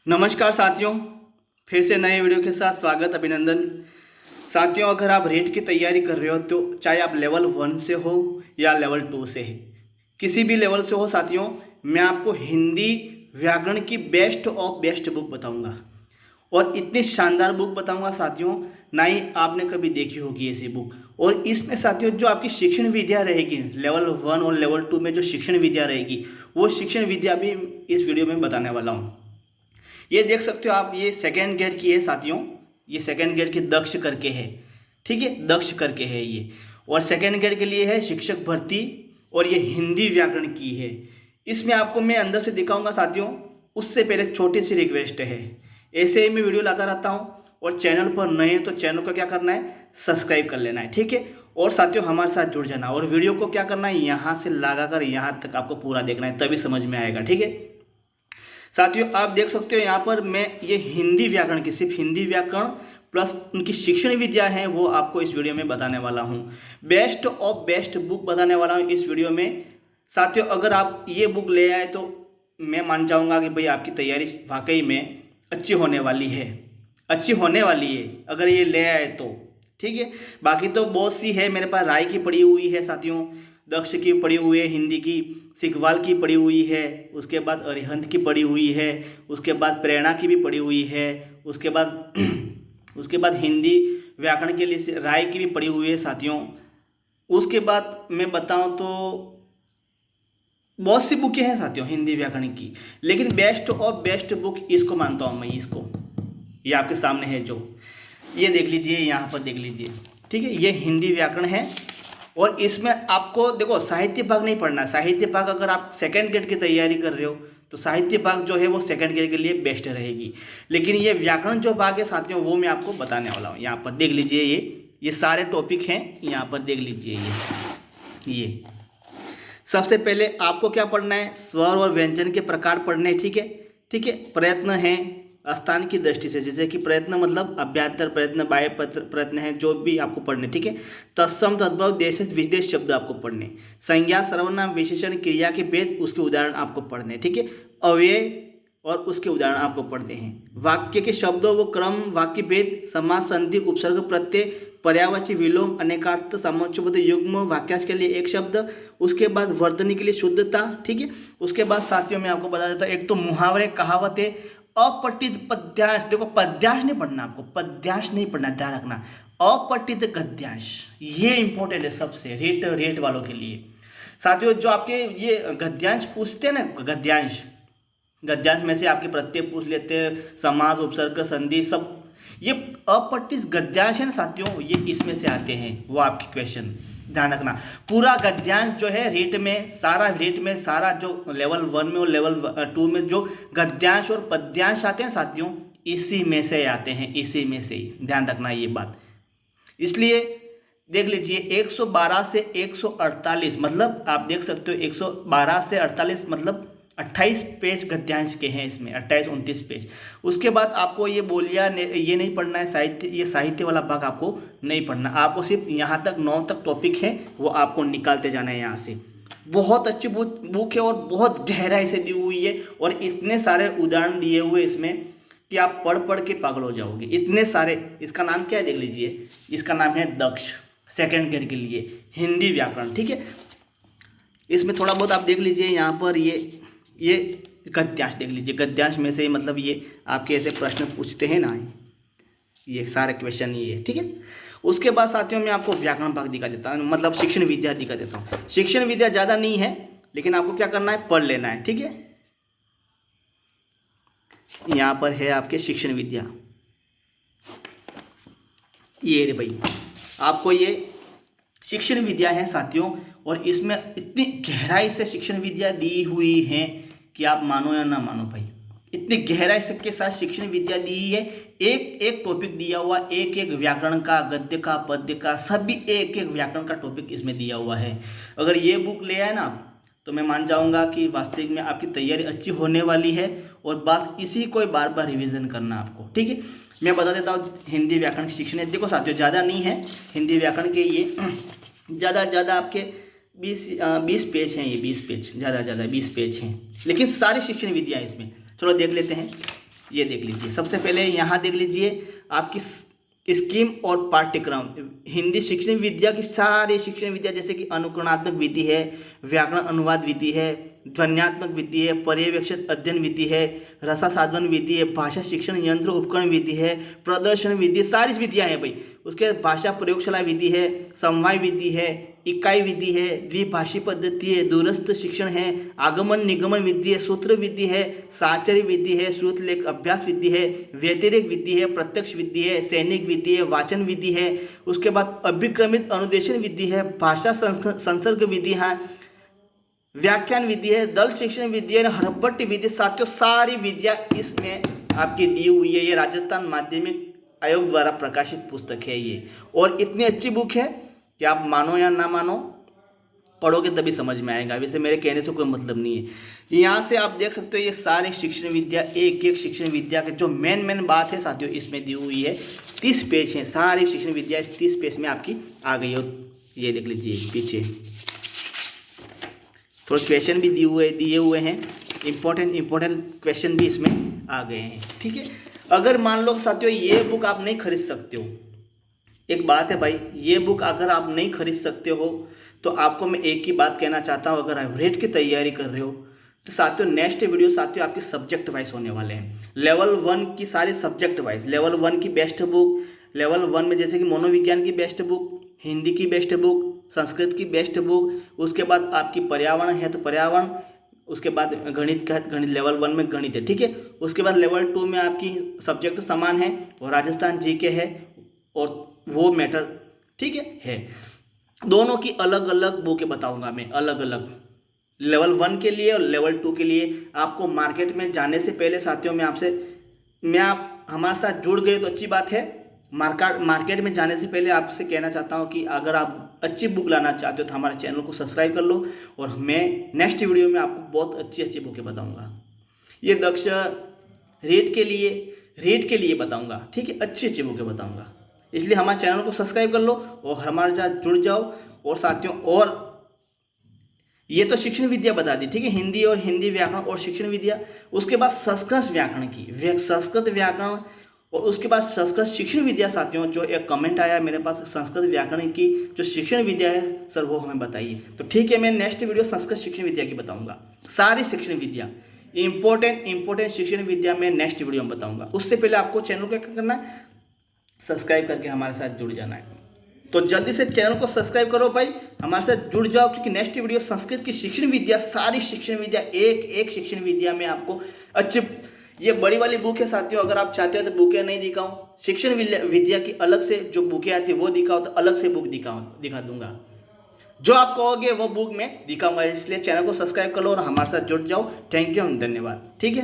नमस्कार साथियों, फिर से नए वीडियो के साथ स्वागत, अभिनंदन। साथियों, अगर आप रेट की तैयारी कर रहे हो तो चाहे आप लेवल 1 से हो या लेवल 2 से है, किसी भी लेवल से हो साथियों, मैं आपको हिंदी व्याकरण की बेस्ट ऑफ बेस्ट बुक बताऊंगा। और इतनी शानदार बुक बताऊंगा साथियों, ना ही आपने कभी देखी होगी ऐसी बुक। और इसमें साथियों जो आपकी शिक्षण विद्या रहेगी लेवल 1 और लेवल 2 में, जो शिक्षण विद्या रहेगी वो शिक्षण विद्या भी इस वीडियो में बताने वाला हूँ। ये देख सकते हो आप, ये सेकेंड ग्रेड की है साथियों। ये सेकेंड ग्रेड की दक्ष करके है, ठीक है, दक्ष करके है ये। और सेकेंड ग्रेड के लिए है शिक्षक भर्ती, और ये हिंदी व्याकरण की है। इसमें आपको मैं अंदर से दिखाऊंगा साथियों। उससे पहले छोटी सी रिक्वेस्ट है, ऐसे ही मैं वीडियो लाता रहता हूँ, और चैनल पर नए हैं तो चैनल को क्या करना है, सब्सक्राइब कर लेना है, ठीक है। और साथियों हमारे साथ जुड़ जाना, और वीडियो को क्या करना है, यहाँ से लगाकर यहाँ तक आपको पूरा देखना है, तभी समझ में आएगा, ठीक है। साथियों आप देख सकते हो यहाँ पर मैं ये हिंदी व्याकरण की, सिर्फ हिंदी व्याकरण प्लस उनकी शिक्षण विद्या है वो आपको इस वीडियो में बताने वाला हूँ। बेस्ट ऑफ बेस्ट बुक बताने वाला हूँ इस वीडियो में। साथियों अगर आप ये बुक ले आए तो मैं मान जाऊँगा कि भाई आपकी तैयारी वाकई में अच्छी होने वाली है, अच्छी होने वाली है अगर ये ले आए तो, ठीक है। बाकी तो बहुत सी है मेरे पास, राय की पड़ी हुई है साथियों, दक्ष की पड़ी हुई है, हिंदी की सिकवाल की पड़ी हुई है, उसके बाद अरिहंत की पड़ी हुई है, उसके बाद प्रेरणा की भी पड़ी हुई है, उसके बाद उसके बाद हिंदी व्याकरण के लिए राय की भी पड़ी हुई है साथियों। उसके बाद मैं बताऊं तो बहुत सी बुकें हैं साथियों हिंदी व्याकरण की, लेकिन बेस्ट ऑफ बेस्ट बुक इसको मानता हूँ मैं, इसको। ये आपके सामने है जो, ये देख लीजिए, यहाँ पर देख लीजिए, ठीक है। ये हिंदी व्याकरण है, और इसमें आपको देखो साहित्य भाग नहीं पढ़ना है। साहित्य भाग अगर आप सेकेंड ग्रेड की तैयारी कर रहे हो तो साहित्य भाग जो है वो सेकेंड ग्रेड के लिए बेस्ट रहेगी। लेकिन ये व्याकरण जो भाग है साथियों वो मैं आपको बताने वाला हूँ। यहाँ पर देख लीजिए, ये सारे टॉपिक हैं, यहाँ पर देख लीजिए। ये सबसे पहले आपको क्या पढ़ना है, स्वर और व्यंजन के प्रकार पढ़ने, ठीक है, ठीक है। प्रयत्न है स्थान की दृष्टि से, जैसे कि प्रयत्न मतलब अभ्यंतर प्रयत्न, बाह्य प्रयत्न है, जो भी आपको पढ़ने, ठीक है। तत्सम तद्भव देश विदेश शब्द आपको पढ़ने, संज्ञा सर्वनाम विशेषण क्रिया के भेद उसके उदाहरण आपको पढ़ने, ठीक है। अव्यय और उसके उदाहरण आपको पढ़ने हैं। वाक्य के शब्दों व क्रम, वाक्य भेद, समास, संधि, उपसर्ग, प्रत्यय, पर्यायवाची, विलोम, अनेकार्थ, सामंजस्यबद्ध युग्म, वाक्यांश के लिए एक शब्द, उसके बाद वर्तनी के लिए शुद्धता, ठीक है। उसके बाद साथियों मैं आपको बता देता हूँ, एक तो मुहावरे, कहावतें, अपठित पद्यांश। देखो पद्यांश नहीं पढ़ना आपको, पद्यांश नहीं पढ़ना, ध्यान रखना। अपठित गद्यांश ये इंपॉर्टेंट है सबसे, रेट वालों के लिए साथियों। जो आपके ये गद्यांश पूछते हैं ना, गद्यांश में से आपके प्रत्यय पूछ लेते हैं, समास, उपसर्ग, संधि, सब ये अपठित गद्यांश है ना साथियों, ये इसमें से आते हैं वो आपके क्वेश्चन, ध्यान रखना। पूरा गद्यांश जो है रेट में, सारा जो लेवल 1 में और लेवल 2 में जो गद्यांश और पद्यांश आते हैं साथियों, इसी में से आते हैं, इसी में से ही, ध्यान रखना ये बात। इसलिए देख लीजिए 112 से 148, मतलब आप देख सकते हो 112 से 48 मतलब 28 पेज गद्यांश के हैं इसमें, 28-29 पेज। उसके बाद आपको ये बोलिया ये नहीं पढ़ना है, साहित्य, ये साहित्य वाला भाग आपको नहीं पढ़ना, आपको सिर्फ यहाँ तक 9 तक टॉपिक है वो आपको निकालते जाना है यहाँ से। बहुत अच्छी बुक है और बहुत गहराई से दी हुई है, और इतने सारे उदाहरण दिए हुए इसमें कि आप पढ़ पढ़ के पागल हो जाओगे, इतने सारे। इसका नाम क्या है देख लीजिए, इसका नाम है दक्ष, सेकेंड ग्रेड के लिए हिंदी व्याकरण, ठीक है। इसमें थोड़ा बहुत आप देख लीजिए, यहाँ पर ये गद्यांश देख लीजिए, गद्यांश में से मतलब ये आपके ऐसे प्रश्न पूछते हैं ना, ये सारे क्वेश्चन ये है, ठीक है। उसके बाद साथियों मैं आपको व्याकरण भाग दिखा देता हूँ, मतलब शिक्षण विद्या दिखा देता हूँ। शिक्षण विद्या ज़्यादा नहीं है, लेकिन आपको क्या करना है, पढ़ लेना है, ठीक है। यहाँ पर है आपके शिक्षण विद्या, ये रे भाई, आपको ये शिक्षण विद्या है साथियों, और इसमें इतनी गहराई से शिक्षण विद्या दी हुई है कि आप मानो या ना मानो भाई, इतनी गहराई से के साथ शिक्षण विद्या दी है। एक एक टॉपिक दिया हुआ, एक एक व्याकरण का, गद्य का, पद्य का, सभी एक एक व्याकरण का टॉपिक इसमें दिया हुआ है। अगर ये बुक ले आए ना तो मैं मान जाऊंगा कि वास्तविक में आपकी तैयारी अच्छी होने वाली है, और बस इसी को बार बार रिविजन करना आपको, ठीक है। मैं बता देता हूँ हिंदी व्याकरण की शिक्षण, देखो साथियों ज़्यादा नहीं है हिंदी व्याकरण के, ये ज़्यादा आपके 20 पेज हैं, ये 20 पेज, ज़्यादा 20 पेज हैं, लेकिन सारी शिक्षण विद्या इसमें। चलो देख लेते हैं। ये देख लीजिए। सबसे पहले यहाँ देख लीजिए आपकी स्कीम और पाठ्यक्रम। हिंदी शिक्षण विद्या की सारी शिक्षण विद्या जैसे कि अनुकरणात्मक विधि है, व्याकरण अनुवाद विधि है, ध्वन्यात्मक विधि है, पर्यवेक्षक अध्ययन विधि है, रसासाधन विधि है, भाषा शिक्षण यंत्र उपकरण विधि है, प्रदर्शन विधि, सारी विधियाँ हैं भाई। उसके भाषा प्रयोगशाला विधि है, समवाय विधि है, इकाई विधि है, द्विभाषी पद्धति है, दूरस्थ शिक्षण है, आगमन निगमन विधि है, सूत्र विधि है, साचर्य विधि है, श्रुत लेख अभ्यास विधि है, व्यतिरेक विधि है, प्रत्यक्ष विधि है, सैनिक विधि है, वाचन विधि है। उसके बाद अभिक्रमित अनुदेशन विधि है, भाषा संसर्ग विधि है, व्याख्यान विधि है, दल शिक्षण विधि है, हरभट्ट विधि। साथियों सारी विधियाँ इसमें आपकी दी हुई है। ये राजस्थान माध्यमिक आयोग द्वारा प्रकाशित पुस्तक है ये, और इतनी अच्छी बुक है कि आप मानो या ना मानो, पढ़ोगे तभी समझ में आएगा। वैसे मेरे कहने से कोई मतलब नहीं है। यहाँ से आप देख सकते हो ये सारे शिक्षण विद्या, एक एक शिक्षण विद्या के जो मेन बात है साथियों इसमें दी हुई है। 30 पेज हैं, सारी शिक्षण विद्या 30 पेज में आपकी आ गई हो। ये देख लीजिए पीछे थोड़े क्वेश्चन भी दिए हुए हैं, इंपॉर्टेंट क्वेश्चन भी इसमें आ गए हैं। ठीक है, अगर मान लो साथियों ये बुक आप नहीं खरीद सकते हो, एक बात है भाई, ये बुक अगर आप नहीं खरीद सकते हो तो आपको मैं एक ही बात कहना चाहता हूँ, अगर आप रेट की तैयारी कर रहे हो तो साथियों नेक्स्ट वीडियो साथियों आपके सब्जेक्ट वाइज होने वाले हैं। लेवल 1 की सारी सब्जेक्ट वाइज, लेवल 1 की बेस्ट बुक, लेवल 1 में जैसे कि मनोविज्ञान की बेस्ट बुक, हिंदी की बेस्ट बुक, संस्कृत की बेस्ट बुक, उसके बाद आपकी पर्यावरण है तो पर्यावरण, उसके बाद गणित का गणित लेवल 1 में गणित है। ठीक है, उसके बाद लेवल 2 में आपकी सब्जेक्ट समान है और राजस्थान जीके है और वो मैटर। ठीक है, दोनों की अलग अलग बुकें बताऊंगा मैं, अलग अलग लेवल 1 के लिए और लेवल 2 के लिए। आपको मार्केट में जाने से पहले साथियों आप हमारे साथ जुड़ गए तो अच्छी बात है। मार्केट में जाने से पहले आपसे कहना चाहता हूं कि अगर आप अच्छी बुक लाना चाहते हो तो हमारे चैनल को सब्सक्राइब कर लो, और मैं नेक्स्ट वीडियो में आपको बहुत अच्छी बुकें बताऊंगा। ये दक्ष रेट के लिए बताऊंगा। ठीक है, अच्छी बुकें बताऊंगा, इसलिए हमारे चैनल को सब्सक्राइब कर लो और हमारे साथ जुड़ जाओ। और साथियों, और ये तो शिक्षण विद्या बता दी, ठीक है, हिंदी और हिंदी व्याकरण और शिक्षण विद्या। उसके बाद संस्कृत व्याकरण की, संस्कृत व्याकरण, और उसके बाद संस्कृत शिक्षण विद्या। साथियों जो एक कमेंट आया मेरे पास, संस्कृत व्याकरण की जो शिक्षण विद्या है सर वो हमें बताइए, तो ठीक है मैं नेक्स्ट वीडियो संस्कृत शिक्षण विद्या की बताऊंगा। सारी शिक्षण विद्या इंपॉर्टेंट शिक्षण विद्या में नेक्स्ट वीडियो में बताऊंगा। उससे पहले आपको चैनल को क्या करना है, सब्सक्राइब करके हमारे साथ जुड़ जाना है। तो जल्दी से चैनल को सब्सक्राइब करो भाई, हमारे साथ जुड़ जाओ, क्योंकि नेक्स्ट वीडियो संस्कृत की शिक्षण विद्या, सारी शिक्षण विद्या, एक शिक्षण विद्या में आपको अच्छे, ये बड़ी वाली बुक है साथियों। अगर आप चाहते हो तो बुकें नहीं दिखाऊं, शिक्षण विद्या की अलग से जो बुकें आती है वो दिखाओ, तो अलग से बुक दिखा दूंगा। जो आप कहोगे वो बुक मैं दिखाऊंगा। इसलिए चैनल को सब्सक्राइब कर लो और हमारे साथ जुड़ जाओ। थैंक यू, धन्यवाद। ठीक है।